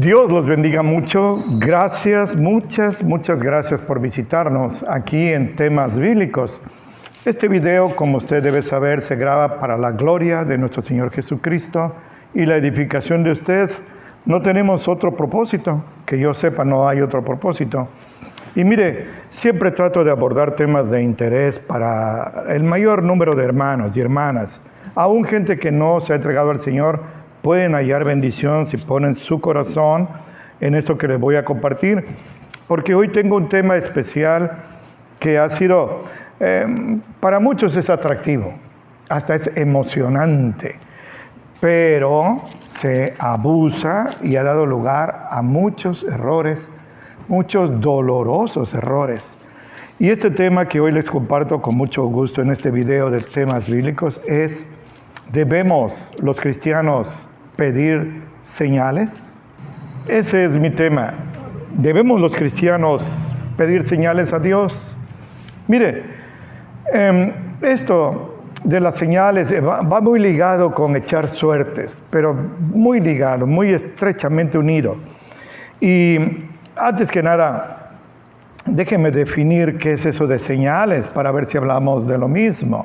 Dios los bendiga mucho. Gracias, muchas gracias por visitarnos aquí en Temas Bíblicos. Este video, como usted debe saber, se graba para la gloria de nuestro Señor Jesucristo y la edificación de usted. No tenemos otro propósito, que yo sepa, no hay otro propósito. Y mire, siempre trato de abordar temas de interés para el mayor número de hermanos y hermanas. Aún gente que no se ha entregado al Señor, pueden hallar bendición si ponen su corazón en esto que les voy a compartir. Porque hoy tengo un tema especial que ha sido, para muchos es atractivo, hasta es emocionante. Pero se abusa y ha dado lugar a muchos errores, muchos dolorosos errores. Y este tema que hoy les comparto con mucho gusto en este video de Temas Bíblicos es: ¿debemos los cristianos pedir señales? Ese es mi tema. ¿Debemos los cristianos pedir señales a Dios? Mire, esto de las señales va muy ligado con echar suertes, pero muy ligado, muy estrechamente unido. Y antes que nada, déjeme definir qué es eso de señales para ver si hablamos de lo mismo.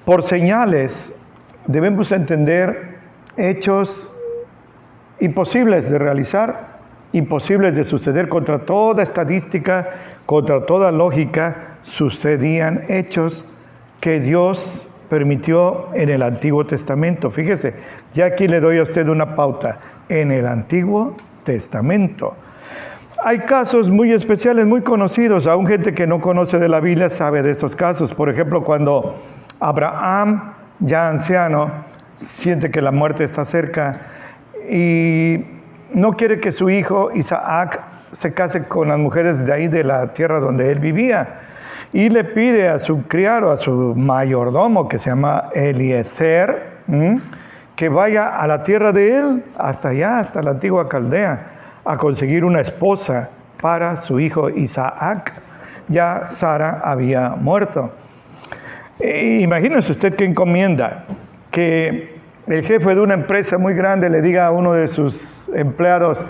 Por señales debemos entender hechos imposibles de realizar, imposibles de suceder. Contra toda estadística, contra toda lógica, sucedían hechos que Dios permitió en el Antiguo Testamento. Fíjese, ya aquí le doy a usted una pauta. En el Antiguo Testamento hay casos muy especiales, muy conocidos. Aún gente que no conoce de la Biblia sabe de estos casos. Por ejemplo, cuando Abraham, ya anciano, siente que la muerte está cerca y no quiere que su hijo Isaac se case con las mujeres de ahí de la tierra donde él vivía, y le pide a su criado, a su mayordomo, que se llama Eliezer, que vaya a la tierra de él, hasta allá, hasta la antigua Caldea, a conseguir una esposa para su hijo Isaac. Ya Sara había muerto. Imagínese usted qué encomienda, que el jefe de una empresa muy grande le diga a uno de sus empleados: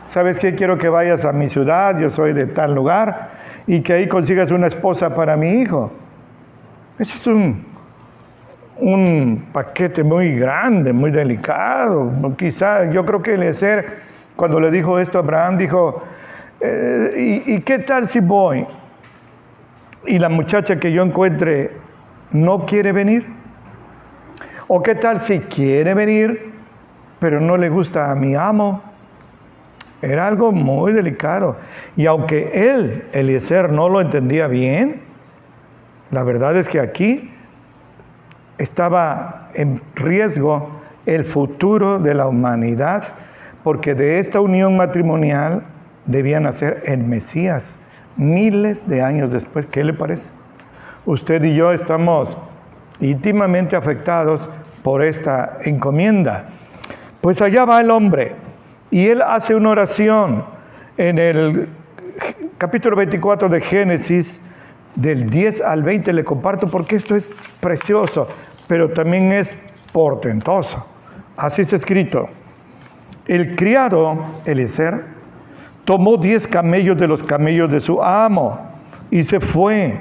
¿sabes qué? Quiero que vayas a mi ciudad, yo soy de tal lugar, y que ahí consigas una esposa para mi hijo. Ese es un paquete muy grande, muy delicado. Quizá, yo creo que Eliezer, cuando le dijo esto a Abraham, dijo: ¿y qué tal si voy y la muchacha que yo encuentre no quiere venir? ¿O qué tal si quiere venir, pero no le gusta a mi amo? Era algo muy delicado. Y aunque él, Eliezer, no lo entendía bien, la verdad es que aquí estaba en riesgo el futuro de la humanidad, porque de esta unión matrimonial debía nacer el Mesías, miles de años después. ¿Qué le parece? Usted y yo estamos íntimamente afectados por esta encomienda. Pues allá va el hombre, y él hace una oración en el capítulo 24 de Génesis, del 10 al 20, le comparto porque esto es precioso, pero también es portentoso. Así está escrito: el criado, Eliezer, tomó 10 camellos de los camellos de su amo y se fue,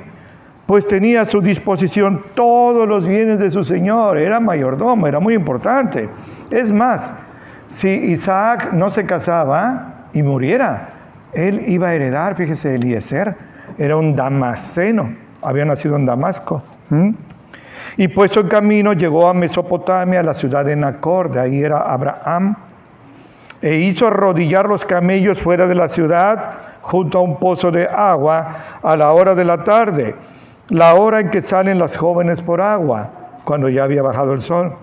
pues tenía a su disposición todos los bienes de su señor. Era mayordomo, era muy importante. Es más, si Isaac no se casaba y muriera, él iba a heredar. Fíjese, Eliezer era un damasceno, había nacido en Damasco. Y puesto en camino, llegó a Mesopotamia, a la ciudad de Nacor, de ahí era Abraham, e hizo arrodillar los camellos fuera de la ciudad, junto a un pozo de agua, a la hora de la tarde, la hora en que salen las jóvenes por agua, cuando ya había bajado el sol.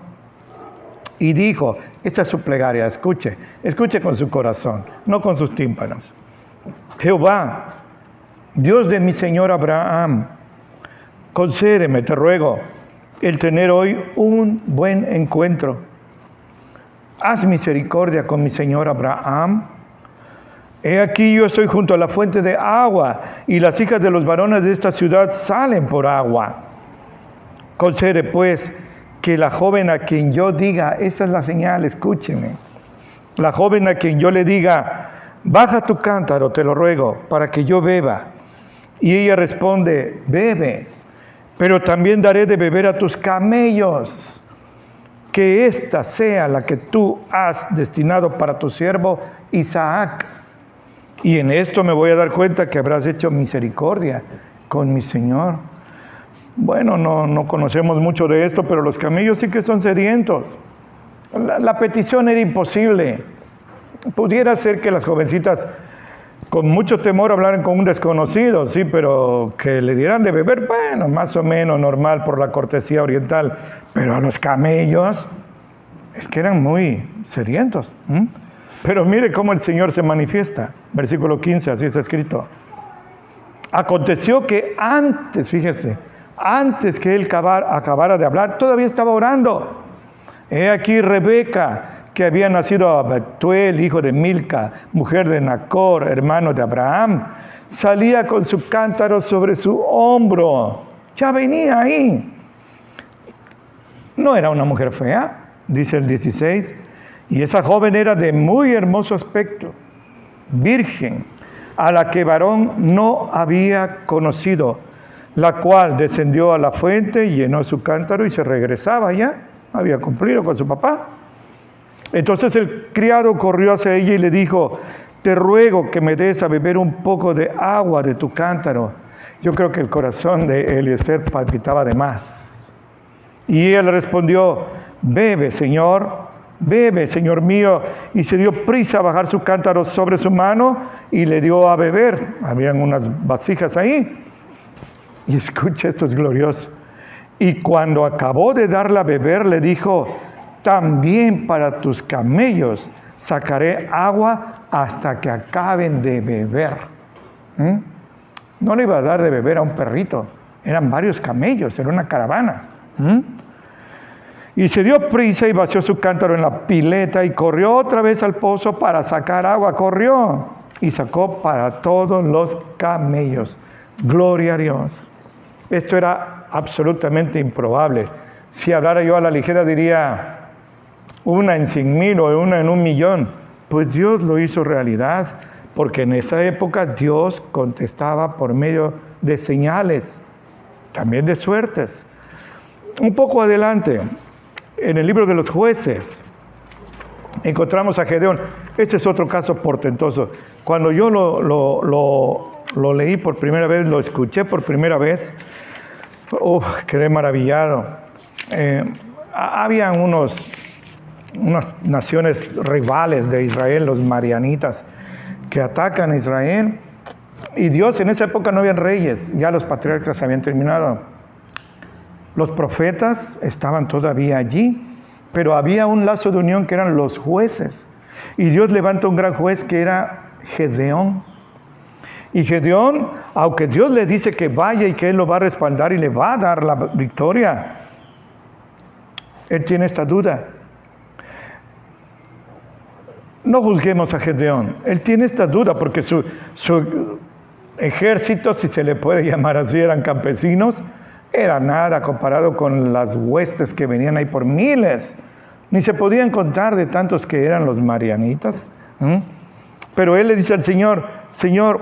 Y dijo, esta es su plegaria, escuche con su corazón, no con sus tímpanos: Jehová, Dios de mi señor Abraham, concédeme, te ruego, el tener hoy un buen encuentro. Haz misericordia con mi señor Abraham. He aquí, yo estoy junto a la fuente de agua, y las hijas de los varones de esta ciudad salen por agua. Concede pues que la joven a quien yo diga, esta es la señal, escúcheme, La joven a quien yo le diga, baja tu cántaro, te lo ruego, para que yo beba. Y ella responde, bebe, pero también daré de beber a tus camellos. Que esta sea la que tú has destinado para tu siervo Isaac. Y en esto me voy a dar cuenta que habrás hecho misericordia con mi Señor. Bueno, no conocemos mucho de esto, pero los camellos sí que son sedientos. La petición era imposible. Pudiera ser que las jovencitas con mucho temor hablaran con un desconocido, sí, pero que le dieran de beber, bueno, más o menos normal por la cortesía oriental, pero a los camellos es que eran muy sedientos. Pero mire cómo el Señor se manifiesta, versículo 15, así está escrito. Aconteció que antes, fíjese, antes que él acabara de hablar, todavía estaba orando. He aquí Rebeca, que había nacido a Betuel, hijo de Milca, mujer de Nacor, hermano de Abraham, salía con su cántaro sobre su hombro. Ya venía ahí. No era una mujer fea, dice el 16, y esa joven era de muy hermoso aspecto, virgen, a la que varón no había conocido, la cual descendió a la fuente, llenó su cántaro y se regresaba ya, había cumplido con su papá. Entonces el criado corrió hacia ella y le dijo, te ruego que me des a beber un poco de agua de tu cántaro. Yo creo que el corazón de Eliezer palpitaba de más. Y ella le respondió, bebe, Señor mío. Y se dio prisa a bajar su cántaro sobre su mano y le dio a beber. Habían unas vasijas ahí. Y escucha, esto es glorioso. Y cuando acabó de darle a beber, le dijo, también para tus camellos sacaré agua hasta que acaben de beber. No le iba a dar de beber a un perrito, eran varios camellos, era una caravana. Y se dio prisa y vació su cántaro en la pileta y corrió otra vez al pozo para sacar agua. Corrió y sacó para todos los camellos. Gloria a Dios. Esto era absolutamente improbable. Si hablara yo a la ligera diría una en 100,000 o una en 1,000,000. Pues Dios lo hizo realidad, porque en esa época Dios contestaba por medio de señales, también de suertes. Un poco adelante, en el libro de los Jueces, encontramos a Gedeón. Este es otro caso portentoso. Cuando yo lo leí por primera vez, lo escuché por primera vez, quedé maravillado. Habían unas naciones rivales de Israel, los marianitas, que atacan a Israel. Y Dios, en esa época no habían reyes, ya los patriarcas habían terminado. Los profetas estaban todavía allí, pero había un lazo de unión que eran los jueces. Y Dios levanta un gran juez que era Gedeón. Y Gedeón, aunque Dios le dice que vaya y que Él lo va a respaldar y le va a dar la victoria, él tiene esta duda. No juzguemos a Gedeón, él tiene esta duda porque su ejército, si se le puede llamar así, eran campesinos, era nada comparado con las huestes que venían ahí por miles. Ni se podían contar de tantos que eran los marianitas. Pero él le dice al Señor, Señor,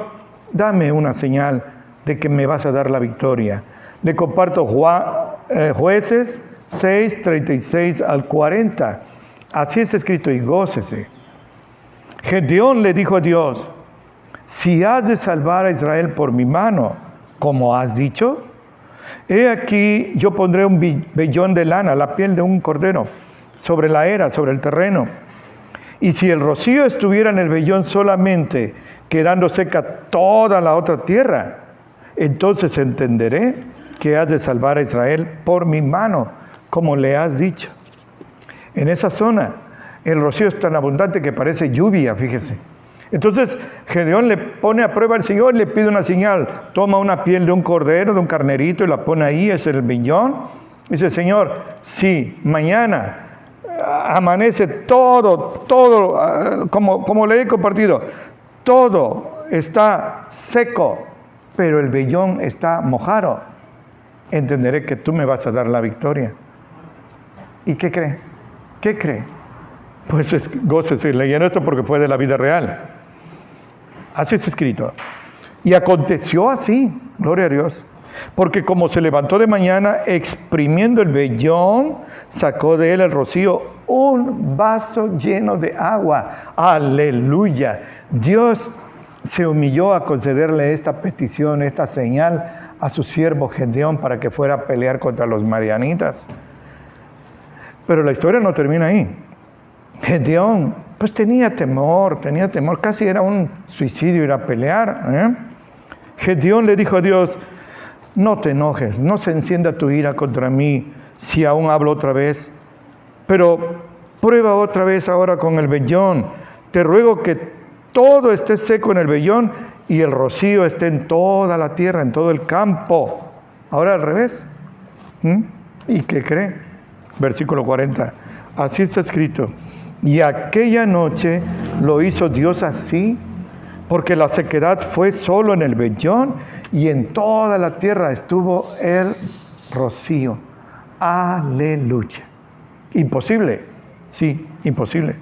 dame una señal de que me vas a dar la victoria. Le comparto Jueces 6, 36 al 40. Así es escrito, y gócese. Gedeón le dijo a Dios, si has de salvar a Israel por mi mano, como has dicho, he aquí yo pondré un vellón de lana, la piel de un cordero, sobre la era, sobre el terreno. Y si el rocío estuviera en el vellón solamente, quedando seca toda la otra tierra, entonces entenderé que has de salvar a Israel por mi mano, como le has dicho. En esa zona, el rocío es tan abundante que parece lluvia, fíjese. Entonces, Gedeón le pone a prueba al Señor, le pide una señal. Toma una piel de un cordero, de un carnerito, y la pone ahí, es el vellón. Dice, Señor, si mañana amanece todo, como le he compartido, todo está seco, pero el vellón está mojado, entenderé que tú me vas a dar la victoria. ¿Y qué cree? ¿Qué cree? Pues gócese leyendo esto porque fue de la vida real. Así es escrito. Y aconteció así, gloria a Dios, porque como se levantó de mañana, exprimiendo el vellón, sacó de él el rocío un vaso lleno de agua. Aleluya. Dios se humilló a concederle esta petición, esta señal a su siervo Gedeón para que fuera a pelear contra los madianitas. Pero la historia no termina ahí. Gedeón, pues tenía temor, casi era un suicidio ir a pelear. Gedeón le dijo a Dios: no te enojes, no se encienda tu ira contra mí si aún hablo otra vez, pero prueba otra vez ahora con el vellón. Te ruego que todo esté seco en el vellón y el rocío esté en toda la tierra, en todo el campo. Ahora al revés. ¿Y qué cree? Versículo 40. Así está escrito. Y aquella noche lo hizo Dios así, porque la sequedad fue solo en el vellón y en toda la tierra estuvo el rocío. Aleluya. Imposible, sí, imposible.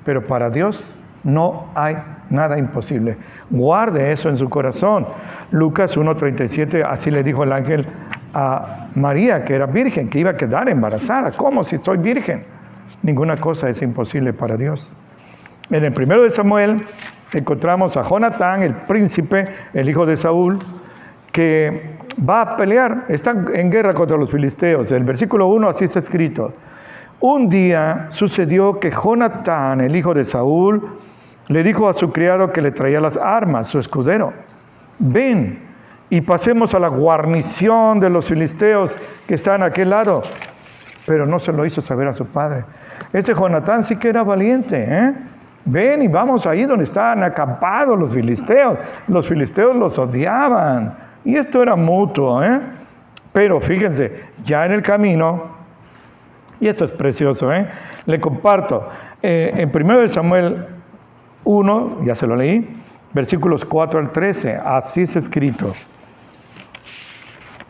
Pero para Dios no hay nada imposible. Guarde eso en su corazón. Lucas 1:37, así le dijo el ángel a María, que era virgen, que iba a quedar embarazada. ¿Cómo si soy virgen? Ninguna cosa es imposible para Dios. En el 1 de Samuel encontramos a Jonatán, el príncipe, el hijo de Saúl, que va a pelear, está en guerra contra los filisteos. En el versículo 1 así está escrito. Un día sucedió que Jonatán, el hijo de Saúl, le dijo a su criado que le traía las armas, su escudero: ven y pasemos a la guarnición de los filisteos que están a aquel lado. Pero no se lo hizo saber a su padre. Ese Jonatán sí que era valiente, Ven y vamos ahí donde estaban acampados los filisteos. Los filisteos los odiaban. Y esto era mutuo, Pero fíjense, ya en el camino, y esto es precioso, le comparto. En 1 Samuel 1, ya se lo leí, versículos 4 al 13, así es escrito.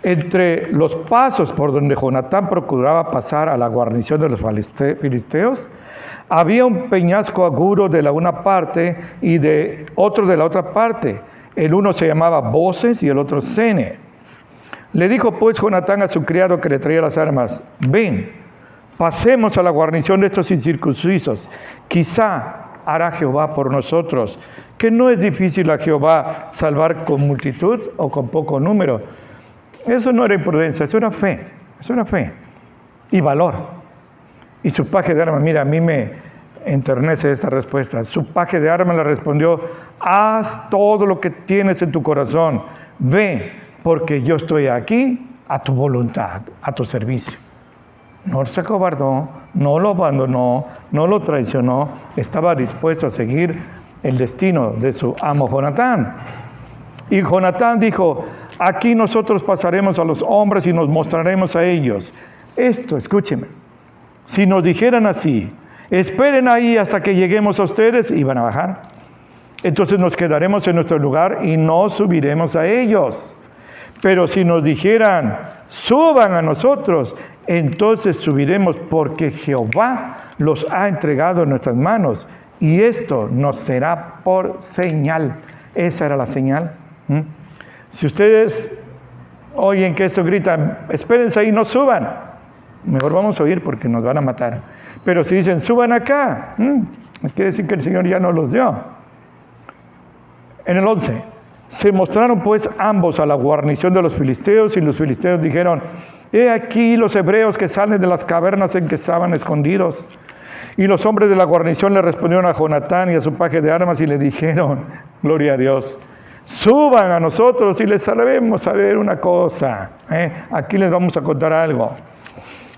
Entre los pasos por donde Jonatán procuraba pasar a la guarnición de los filisteos, había un peñasco agudo de la una parte y de otro de la otra parte. El uno se llamaba Boses y el otro Sene. Le dijo pues Jonatán a su criado que le traía las armas: ven, pasemos a la guarnición de estos incircuncisos. Quizá hará Jehová por nosotros, que no es difícil a Jehová salvar con multitud o con poco número. Eso no era imprudencia, eso era fe y valor. Y su paje de armas, mira, a mí me enternece esta respuesta. Su paje de armas le respondió: haz todo lo que tienes en tu corazón, ve, porque yo estoy aquí a tu voluntad, a tu servicio. No se acobardó, no lo abandonó, no lo traicionó, estaba dispuesto a seguir el destino de su amo Jonatán. Y Jonatán dijo: aquí nosotros pasaremos a los hombres y nos mostraremos a ellos. Esto, escúcheme, si nos dijeran así: esperen ahí hasta que lleguemos a ustedes, iban a bajar. Entonces nos quedaremos en nuestro lugar y no subiremos a ellos. Pero si nos dijeran: suban a nosotros, entonces subiremos, porque Jehová los ha entregado en nuestras manos, y esto nos será por señal. Esa era la señal. Si ustedes oyen que esto gritan: espérense ahí, no suban, mejor vamos a oír porque nos van a matar. Pero si dicen: suban acá, quiere decir que el Señor ya nos los dio. En el 11, se mostraron pues ambos a la guarnición de los filisteos, y los filisteos dijeron: he aquí los hebreos que salen de las cavernas en que estaban escondidos. Y los hombres de la guarnición le respondieron a Jonatán y a su paje de armas y le dijeron: gloria a Dios, suban a nosotros y les haremos saber una cosa. Aquí les vamos a contar algo.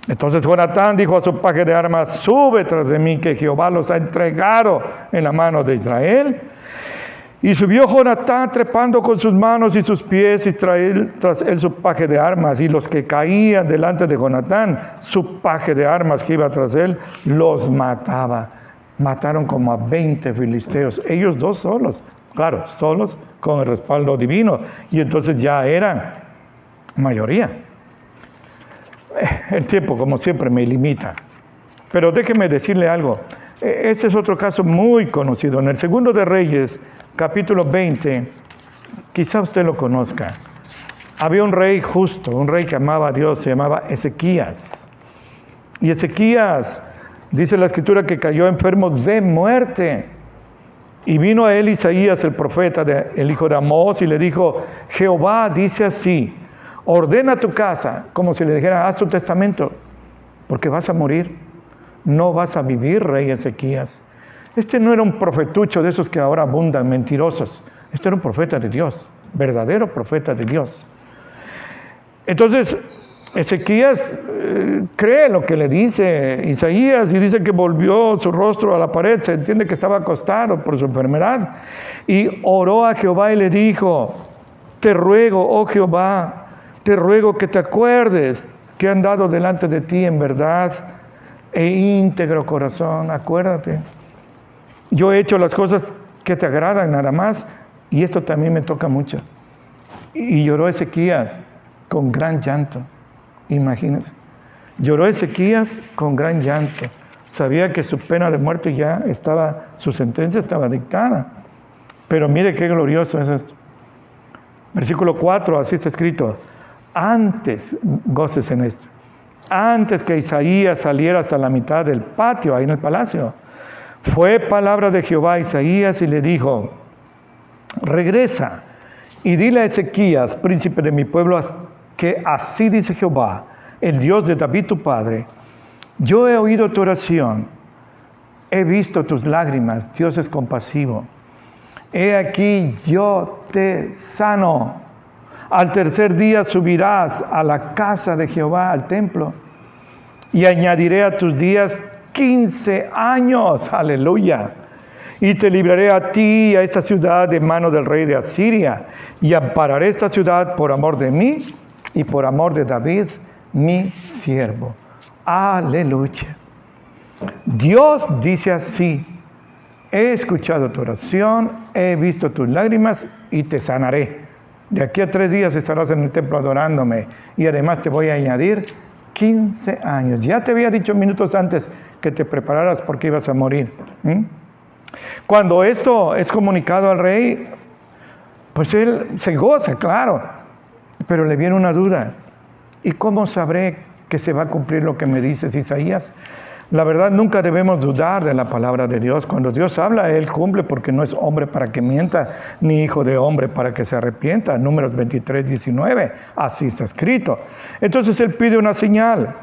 Entonces Jonatán dijo a su paje de armas: sube tras de mí, que Jehová los ha entregado en la mano de Israel. Y subió Jonatán trepando con sus manos y sus pies, y tras él su paje de armas. Y los que caían delante de Jonatán, su paje de armas que iba tras él, los mataba. Mataron como a 20 filisteos, ellos dos solos, claro, solos con el respaldo divino. Y entonces ya eran mayoría. El tiempo, como siempre, me limita. Pero déjeme decirle algo. Este es otro caso muy conocido. En el segundo de Reyes, capítulo 20, quizá usted lo conozca. Había un rey justo, un rey que amaba a Dios, se llamaba Ezequías. Y Ezequías, dice la Escritura, que cayó enfermo de muerte. Y vino a él Isaías, el profeta, el hijo de Amós, y le dijo: Jehová dice así, ordena tu casa, como si le dijera, haz tu testamento, porque vas a morir, no vas a vivir, rey Ezequías. Este no era un profetucho de esos que ahora abundan, mentirosos. Este era un profeta de Dios, verdadero profeta de Dios. Entonces, Ezequías cree lo que le dice Isaías y dice que volvió su rostro a la pared, se entiende que estaba acostado por su enfermedad, y oró a Jehová y le dijo: te ruego, oh Jehová, te ruego que te acuerdes que he andado delante de ti en verdad e íntegro corazón. Acuérdate, yo he hecho las cosas que te agradan nada más, y esto también me toca mucho. Y lloró Ezequías con gran llanto. Imagínense, lloró Ezequías con gran llanto. Sabía que su pena de muerte ya estaba, su sentencia estaba dictada. Pero mire qué glorioso es esto. Versículo 4, así está escrito: antes, goces en esto, antes que Isaías saliera hasta la mitad del patio, ahí en el palacio, fue palabra de Jehová a Isaías y le dijo: regresa y dile a Ezequías, príncipe de mi pueblo, que así dice Jehová, el Dios de David tu padre: yo he oído tu oración, he visto tus lágrimas, Dios es compasivo. He aquí yo te sano. Al tercer día subirás a la casa de Jehová, al templo, y añadiré a tus días 15 años. Aleluya. Y te libraré a ti y a esta ciudad de mano del rey de Asiria, y ampararé esta ciudad por amor de mí y por amor de David, mi siervo. Aleluya. Dios dice así: he escuchado tu oración, he visto tus lágrimas y te sanaré. De aquí a 3 días estarás en el templo adorándome, y además te voy a añadir 15 años. Ya te había dicho minutos antes que te prepararas porque ibas a morir. Cuando esto es comunicado al rey, pues él se goza, claro, pero le viene una duda: ¿y cómo sabré que se va a cumplir lo que me dices, Isaías? La verdad, nunca debemos dudar de la palabra de Dios. Cuando Dios habla, Él cumple, porque no es hombre para que mienta, ni hijo de hombre para que se arrepienta. Números 23, 19, así está escrito. Entonces Él pide una señal.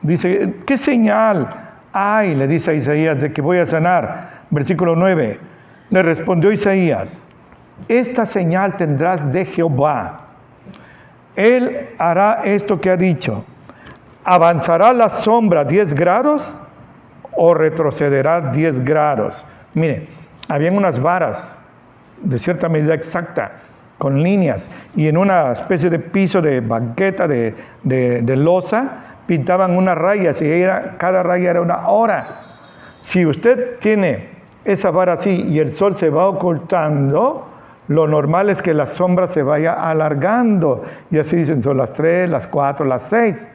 Dice: ¿qué señal hay? Le dice a Isaías, de que voy a sanar. Versículo 9, le respondió Isaías: esta señal tendrás de Jehová. Él hará esto que ha dicho: ¿avanzará la sombra 10 grados o retrocederá 10 grados? Mire, habían unas varas de cierta medida exacta, con líneas, y en una especie de piso de banqueta de losa, pintaban unas rayas, y cada raya era una hora. Si usted tiene esa vara así y el sol se va ocultando, lo normal es que la sombra se vaya alargando, y así dicen, son las 3, las 4, las 6.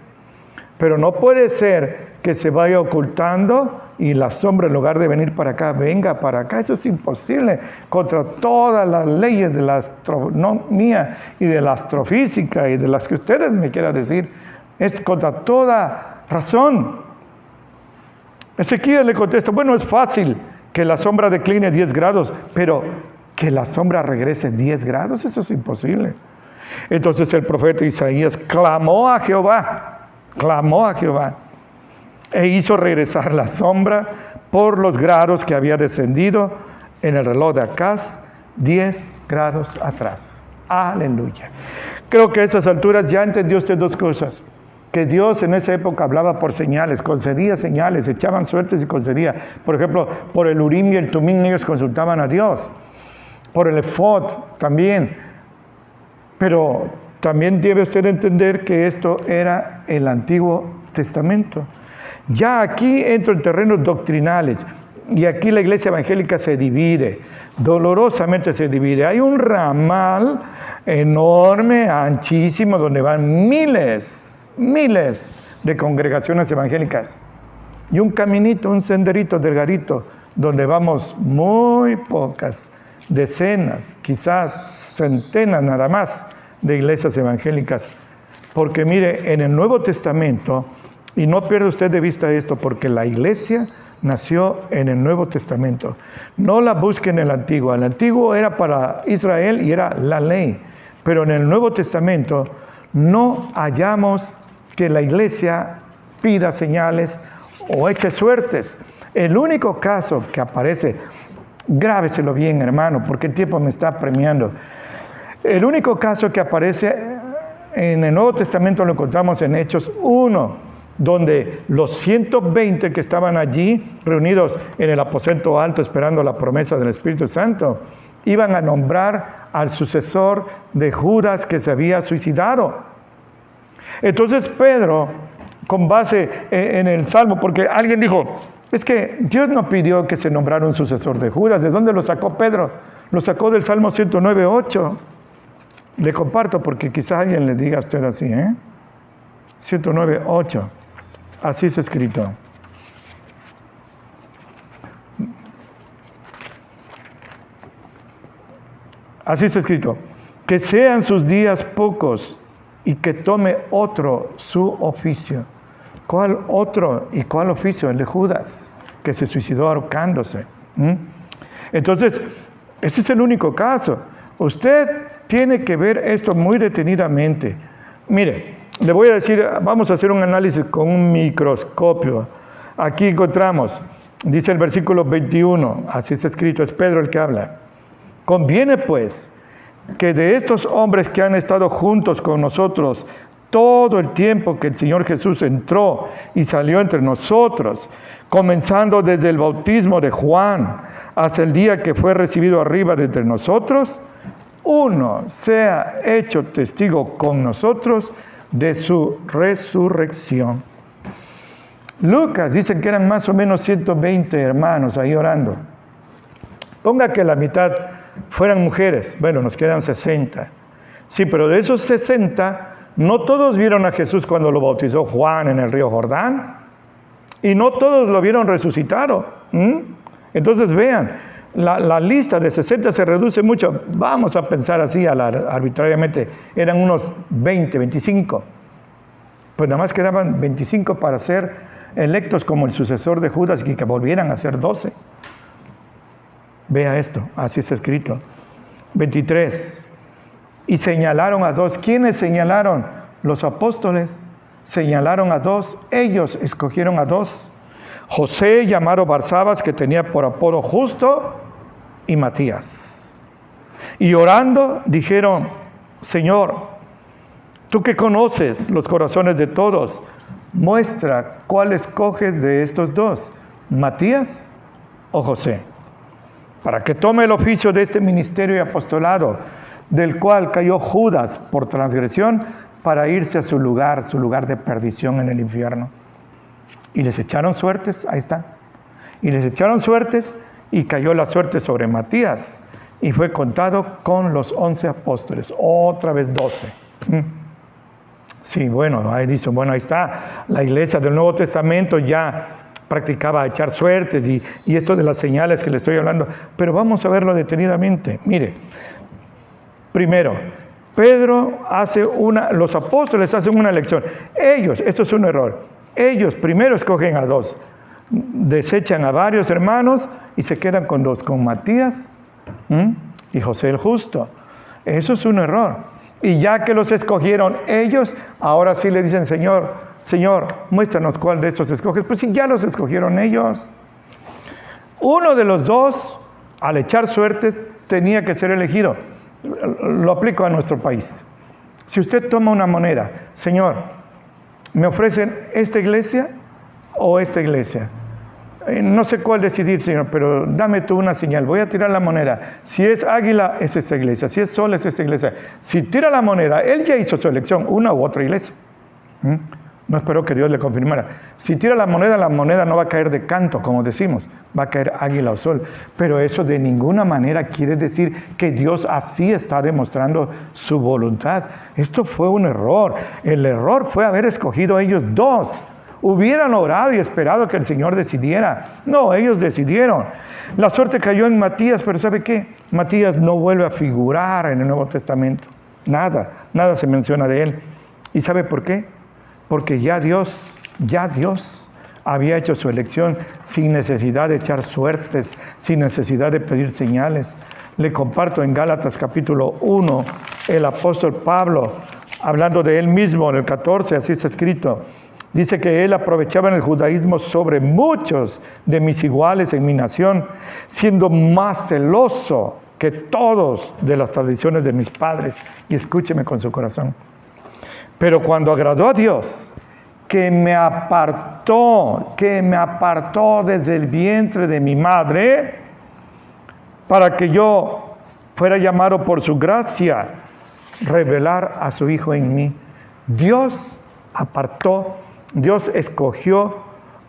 Pero no puede ser que se vaya ocultando y la sombra, en lugar de venir para acá, venga para acá. Eso es imposible, contra todas las leyes de la astronomía y de la astrofísica y de las que ustedes me quieran decir. Es contra toda razón. Ezequías le contesta: bueno, es fácil que la sombra decline 10 grados, pero que la sombra regrese 10 grados, eso es imposible. Entonces el profeta Isaías clamó a Jehová, e hizo regresar la sombra por los grados que había descendido en el reloj de Acaz 10 grados atrás. Aleluya. Creo que a esas alturas ya entendió usted 2 cosas: que Dios en esa época hablaba por señales, concedía señales, echaban suertes y concedía. Por ejemplo, por el Urim y el Tumim ellos consultaban a Dios, por el Efod también. Pero también debe usted entender que esto era el Antiguo Testamento. Ya aquí entro en terrenos doctrinales, y aquí la iglesia evangélica se divide, dolorosamente se divide. Hay un ramal enorme, anchísimo, donde van miles de congregaciones evangélicas. y un caminito, un senderito delgadito, donde vamos muy pocas, decenas, quizás centenas nada más de iglesias evangélicas. Porque mire, en el Nuevo Testamento, y no pierda usted de vista esto, porque la iglesia nació en el Nuevo Testamento. No la busque en el Antiguo. El Antiguo era para Israel y era la ley. Pero en el Nuevo Testamento no hallamos que la iglesia pida señales o eche suertes. El único caso que aparece, grábeselo bien, hermano, porque el tiempo me está premiando. El único caso que aparece en el Nuevo Testamento lo encontramos en Hechos 1, donde los 120 que estaban allí reunidos en el aposento alto esperando la promesa del Espíritu Santo, iban a nombrar al sucesor de Judas que se había suicidado. Entonces Pedro, con base en el Salmo, porque alguien dijo, es que Dios no pidió que se nombrara un sucesor de Judas. ¿De dónde lo sacó Pedro? Lo sacó del Salmo 109:8. Le comparto porque quizás alguien le diga a usted así, 109:8. Así es escrito. Así es escrito. Que sean sus días pocos y que tome otro su oficio. ¿Cuál otro y cuál oficio? El de Judas, que se suicidó ahorcándose. Entonces, ese es el único caso. Usted tiene que ver esto muy detenidamente. Mire, le voy a decir, vamos a hacer un análisis con un microscopio. Aquí encontramos, dice el versículo 21, así está escrito, es Pedro el que habla. Conviene pues que de estos hombres que han estado juntos con nosotros todo el tiempo que el Señor Jesús entró y salió entre nosotros, comenzando desde el bautismo de Juan hasta el día que fue recibido arriba de entre nosotros, uno sea hecho testigo con nosotros de su resurrección. Lucas dice que eran más o menos 120 hermanos ahí orando. Ponga que la mitad fueran mujeres, bueno, nos quedan 60. Sí, pero de esos 60, no todos vieron a Jesús cuando lo bautizó Juan en el río Jordán, y no todos lo vieron resucitado. Entonces vean, la lista de 60 se reduce mucho. Vamos a pensar así arbitrariamente, eran unos 20, 25. Pues nada más quedaban 25 para ser electos como el sucesor de Judas y que volvieran a ser 12. Vea esto, así está escrito. 23. Y señalaron a dos. ¿Quiénes señalaron? Los apóstoles. Señalaron a dos. Ellos escogieron a dos. José, llamado Barsabas, que tenía por apodo Justo, y Matías. Y orando dijeron, Señor, tú que conoces los corazones de todos, muestra cuál escoges de estos dos, Matías o José, para que tome el oficio de este ministerio y apostolado, del cual cayó Judas por transgresión, para irse a su lugar de perdición en el infierno. Y les echaron suertes, ahí está. Y les echaron suertes y cayó la suerte sobre Matías y fue contado con los 11 apóstoles, otra vez 12. Sí, bueno, ahí dice, bueno, ahí está. La iglesia del Nuevo Testamento ya practicaba echar suertes y esto de las señales que le estoy hablando, pero vamos a verlo detenidamente. Mire, primero, los apóstoles hacen una elección. Ellos, esto es un error, ellos primero escogen a dos, desechan a varios hermanos y se quedan con dos, con Matías y José el Justo. Eso es un error. Y ya que los escogieron ellos, ahora sí le dicen, Señor, muéstranos cuál de estos escoges. Pues sí, ya los escogieron ellos. Uno de los dos, al echar suertes, tenía que ser elegido. Lo aplico a nuestro país. Si usted toma una moneda, Señor, ¿me ofrecen esta iglesia o esta iglesia? No sé cuál decidir, Señor, pero dame tú una señal. Voy a tirar la moneda. Si es águila, es esta iglesia. Si es sol, es esta iglesia. Si tira la moneda, él ya hizo su elección, una u otra iglesia. No espero que Dios le confirmara. Si tira la moneda no va a caer de canto, como decimos. Va a caer águila o sol. Pero eso de ninguna manera quiere decir que Dios así está demostrando su voluntad. Esto fue un error. El error fue haber escogido a ellos dos. Hubieran orado y esperado que el Señor decidiera. No, ellos decidieron. La suerte cayó en Matías, pero ¿sabe qué? Matías no vuelve a figurar en el Nuevo Testamento. Nada se menciona de él. ¿Y sabe por qué? Porque ya Dios había hecho su elección sin necesidad de echar suertes, sin necesidad de pedir señales. Le comparto en Gálatas capítulo 1, el apóstol Pablo, hablando de él mismo, en el 14, así está escrito, dice que él aprovechaba en el judaísmo sobre muchos de mis iguales en mi nación, siendo más celoso que todos de las tradiciones de mis padres. Y escúcheme con su corazón. Pero cuando agradó a Dios, que me apartó desde el vientre de mi madre, para que yo fuera llamado por su gracia, revelar a su Hijo en mí. Dios apartó, Dios escogió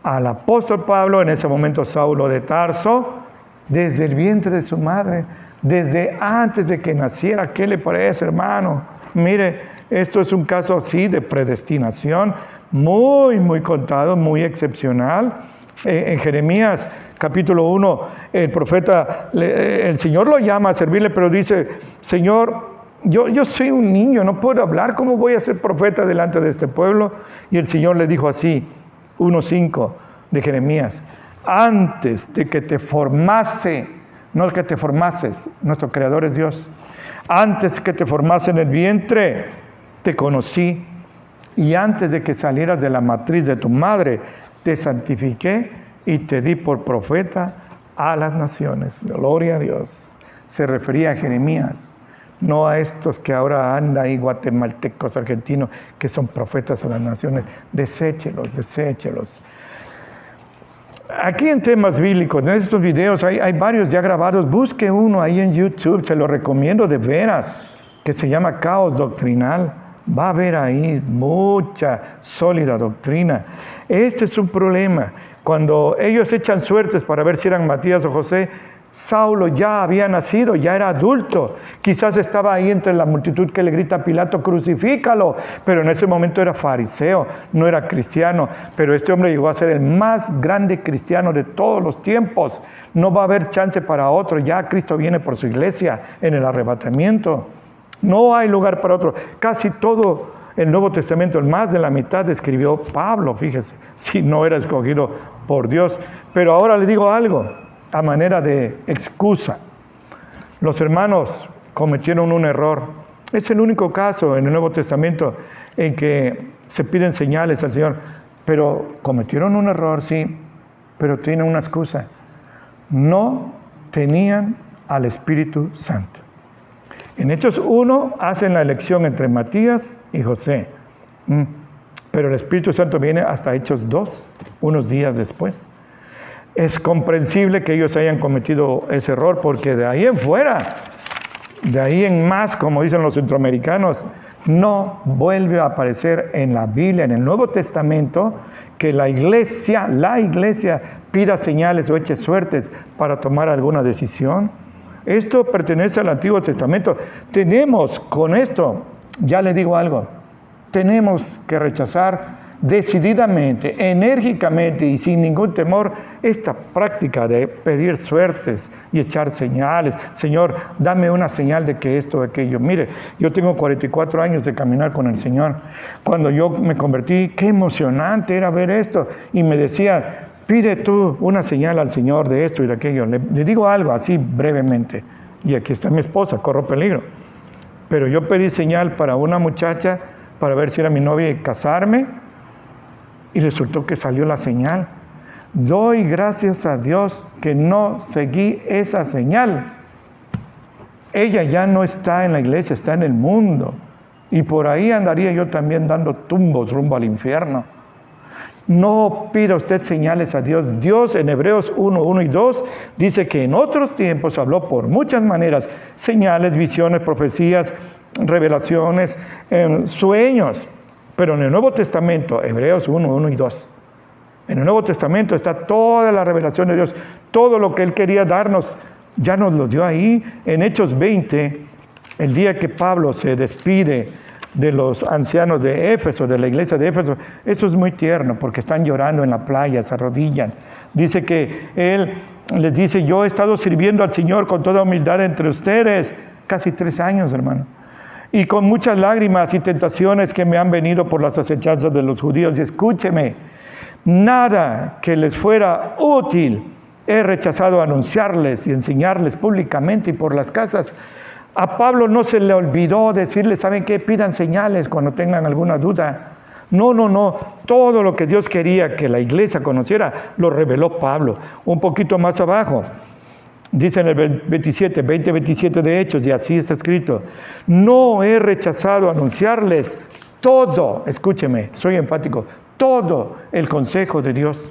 al apóstol Pablo, en ese momento Saulo de Tarso, desde el vientre de su madre, desde antes de que naciera. ¿Qué le parece, hermano? Mire, esto es un caso así de predestinación, muy contado, muy excepcional. En Jeremías capítulo 1, el profeta, el Señor lo llama a servirle, pero dice, Señor, yo soy un niño, no puedo hablar, ¿cómo voy a ser profeta delante de este pueblo? Y el Señor le dijo así, 1:5 de Jeremías, antes de que te formase, no que te formases, nuestro Creador es Dios, antes que te formase en el vientre, te conocí, y antes de que salieras de la matriz de tu madre, te santifiqué y te di por profeta a las naciones. Gloria a Dios. Se refería a Jeremías, no a estos que ahora andan ahí, guatemaltecos, argentinos, que son profetas a las naciones. Deséchelos. Aquí en temas bíblicos, en estos videos, hay varios ya grabados. Busque uno ahí en YouTube, se lo recomiendo de veras, que se llama Caos Doctrinal. Va a haber ahí mucha sólida doctrina. Este es un problema. Cuando ellos echan suertes para ver si eran Matías o José, Saulo ya había nacido, ya era adulto. Quizás estaba ahí entre la multitud que le grita a Pilato, crucifícalo. Pero en ese momento era fariseo, no era cristiano. Pero este hombre llegó a ser el más grande cristiano de todos los tiempos. No va a haber chance para otro. Ya Cristo viene por su iglesia en el arrebatamiento. No hay lugar para otro. Casi todo el Nuevo Testamento, más de la mitad escribió Pablo, fíjese, si no era escogido por Dios. Pero ahora le digo algo, a manera de excusa. Los hermanos cometieron un error. Es el único caso en el Nuevo Testamento en que se piden señales al Señor. Pero cometieron un error, sí, pero tienen una excusa. No tenían al Espíritu Santo. En Hechos 1 hacen la elección entre Matías y José. Pero el Espíritu Santo viene hasta Hechos 2, unos días después. Es comprensible que ellos hayan cometido ese error, porque de ahí en fuera, de ahí en más, como dicen los centroamericanos, no vuelve a aparecer en la Biblia, en el Nuevo Testamento, que la iglesia pida señales o eche suertes para tomar alguna decisión. Esto pertenece al Antiguo Testamento. Tenemos con esto, ya le digo algo, tenemos que rechazar decididamente, enérgicamente y sin ningún temor esta práctica de pedir suertes y echar señales. Señor, dame una señal de que esto o aquello. Mire, yo tengo 44 años de caminar con el Señor. Cuando yo me convertí, qué emocionante era ver esto. Y me decía, pide tú una señal al Señor de esto y de aquello. Le digo algo así brevemente. Y aquí está mi esposa, corro peligro. Pero yo pedí señal para una muchacha para ver si era mi novia y casarme. Y resultó que salió la señal. Doy gracias a Dios que no seguí esa señal. Ella ya no está en la iglesia, está en el mundo. Y por ahí andaría yo también dando tumbos rumbo al infierno. No pida usted señales a Dios. Dios en Hebreos 1, 1 y 2 dice que en otros tiempos habló por muchas maneras. Señales, visiones, profecías, revelaciones, sueños. Pero en el Nuevo Testamento, Hebreos 1, 1 y 2, en el Nuevo Testamento está toda la revelación de Dios. Todo lo que Él quería darnos, ya nos lo dio ahí. En Hechos 20, el día que Pablo se despide de los ancianos de Éfeso, de la iglesia de Éfeso. Eso es muy tierno porque están llorando en la playa, se arrodillan. Dice que él les dice, yo he estado sirviendo al Señor con toda humildad entre ustedes, casi 3 años, hermano, y con muchas lágrimas y tentaciones que me han venido por las acechanzas de los judíos. Y escúcheme, nada que les fuera útil he rechazado anunciarles y enseñarles públicamente y por las casas. A Pablo no se le olvidó decirles, ¿saben qué? Pidan señales cuando tengan alguna duda. No. Todo lo que Dios quería que la iglesia conociera, lo reveló Pablo. Un poquito más abajo, dice en el 20-27 de Hechos, y así está escrito, no he rechazado anunciarles todo, escúcheme, soy enfático, todo el consejo de Dios.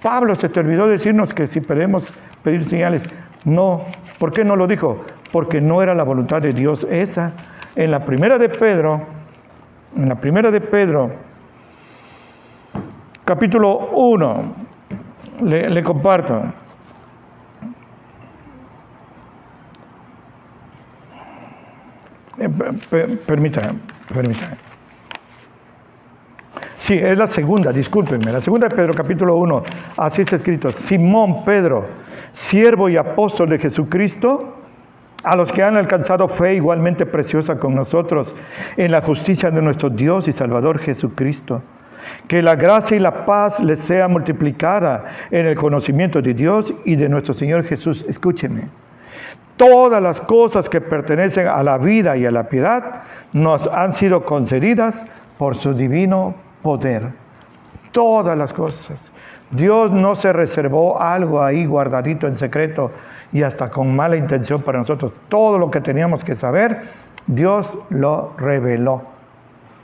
Pablo se te olvidó decirnos que si podemos pedir señales. No, ¿por qué no lo dijo? Porque no era la voluntad de Dios esa. En la primera de Pedro, capítulo 1, le comparto. Permítame. Sí, es la segunda, discúlpenme. La segunda de Pedro, capítulo 1, así está escrito. Simón Pedro, siervo y apóstol de Jesucristo, a los que han alcanzado fe igualmente preciosa con nosotros en la justicia de nuestro Dios y Salvador Jesucristo. Que la gracia y la paz les sea multiplicada en el conocimiento de Dios y de nuestro Señor Jesús. Escúcheme. Todas las cosas que pertenecen a la vida y a la piedad nos han sido concedidas por su divino poder. Todas las cosas. Dios no se reservó algo ahí guardadito en secreto y hasta con mala intención para nosotros. Todo lo que teníamos que saber, Dios lo reveló.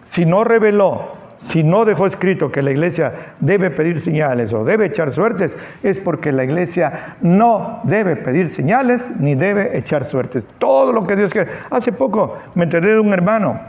Si no reveló, si no dejó escrito que la iglesia debe pedir señales o debe echar suertes, es porque la iglesia no debe pedir señales ni debe echar suertes. Todo lo que Dios quiere. Hace poco me enteré de un hermano.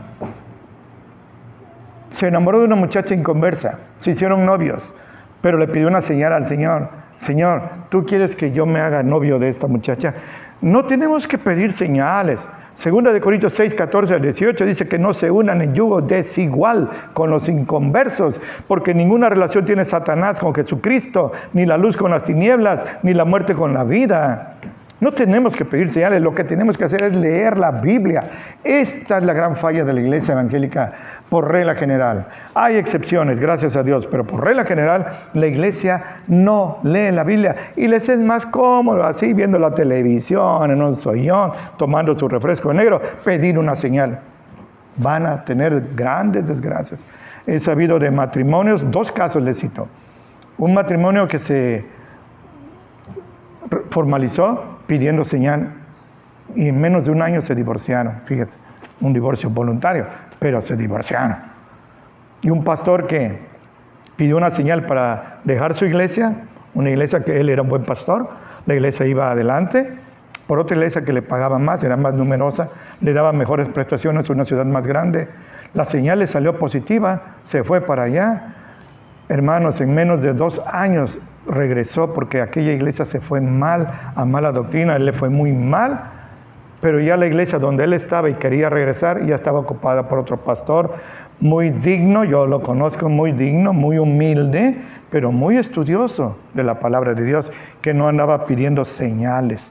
Se enamoró de una muchacha inconversa. Se hicieron novios, pero le pidió una señal al Señor. Señor, ¿tú quieres que yo me haga novio de esta muchacha? No tenemos que pedir señales. Segunda de Corintios 6, 14 al 18 dice que no se unan en yugo desigual con los inconversos, porque ninguna relación tiene Satanás con Jesucristo, ni la luz con las tinieblas, ni la muerte con la vida. No tenemos que pedir señales, lo que tenemos que hacer es leer la Biblia. Esta es la gran falla de la iglesia evangélica por regla general. Hay excepciones, gracias a Dios, pero por regla general la iglesia no lee la Biblia y les es más cómodo así viendo la televisión, en un sillón, tomando su refresco negro, pedir una señal. Van a tener grandes desgracias. He sabido de matrimonios, 2 casos les cito. Un matrimonio que se formalizó pidiendo señal y en menos de 1 año se divorciaron. Fíjese, un divorcio voluntario, pero se divorciaron. Y un pastor que pidió una señal para dejar su iglesia, una iglesia que él era un buen pastor, la iglesia iba adelante, por otra iglesia que le pagaba más, era más numerosa, le daba mejores prestaciones, una ciudad más grande. La señal le salió positiva, se fue para allá. Hermanos, en menos de 2 años regresó porque aquella iglesia se fue mal, a mala doctrina, él le fue muy mal, pero ya la iglesia donde él estaba y quería regresar ya estaba ocupada por otro pastor muy digno, yo lo conozco, muy digno, muy humilde, pero muy estudioso de la palabra de Dios, que no andaba pidiendo señales.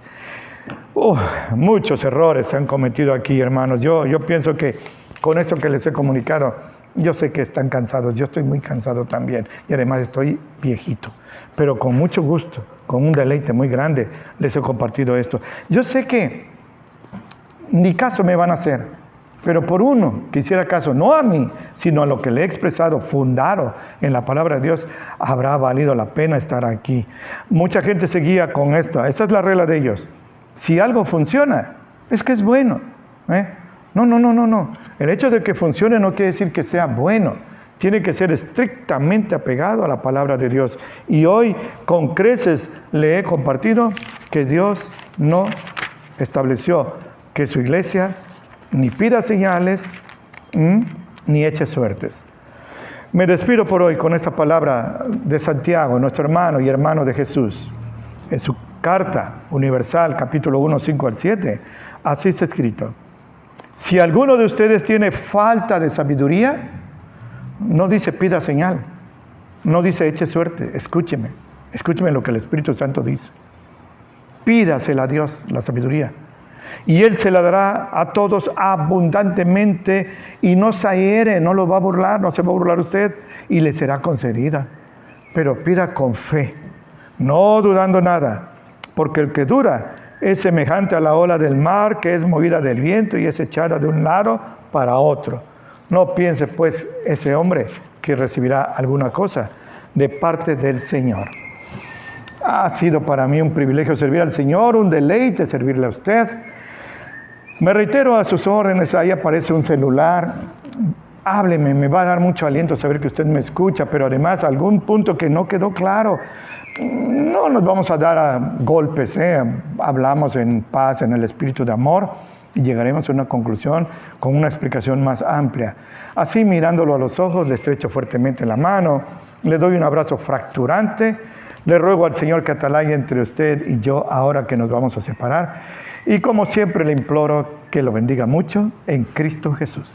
Muchos errores se han cometido aquí, hermanos. Yo pienso que con eso que les he comunicado, yo sé que están cansados, yo estoy muy cansado también y además estoy viejito, pero con mucho gusto, con un deleite muy grande les he compartido esto. Yo sé que ni caso me van a hacer, pero por uno que hiciera caso, no a mí, sino a lo que le he expresado, fundado en la palabra de Dios, habrá valido la pena estar aquí. Mucha gente se guía con esto, esa es la regla de ellos. Si algo funciona, es que es bueno. No. El hecho de que funcione no quiere decir que sea bueno. Tiene que ser estrictamente apegado a la palabra de Dios. Y hoy con creces le he compartido que Dios no estableció que su iglesia ni pida señales, ni eche suertes. Me despido por hoy con esta palabra de Santiago, nuestro hermano y hermano de Jesús. En su carta universal, capítulo 1, 5 al 7, así está escrito. Si alguno de ustedes tiene falta de sabiduría, no dice pida señal, no dice eche suerte, escúcheme lo que el Espíritu Santo dice. Pídasela a Dios, la sabiduría, y Él se la dará a todos abundantemente y no se aire, no lo va a burlar, no se va a burlar usted y le será concedida. Pero pida con fe, no dudando nada, porque el que dura es semejante a la ola del mar que es movida del viento y es echada de un lado para otro. No piense pues ese hombre que recibirá alguna cosa de parte del Señor. Ha sido para mí un privilegio servir al Señor, un deleite servirle a usted. Me reitero a sus órdenes, ahí aparece un celular. Hábleme, me va a dar mucho aliento saber que usted me escucha, pero además algún punto que no quedó claro. No nos vamos a dar a golpes, hablamos en paz, en el espíritu de amor y llegaremos a una conclusión con una explicación más amplia. Así, mirándolo a los ojos, le estrecho fuertemente la mano, le doy un abrazo fracturante, le ruego al Señor que atalaye entre usted y yo ahora que nos vamos a separar y como siempre le imploro que lo bendiga mucho en Cristo Jesús.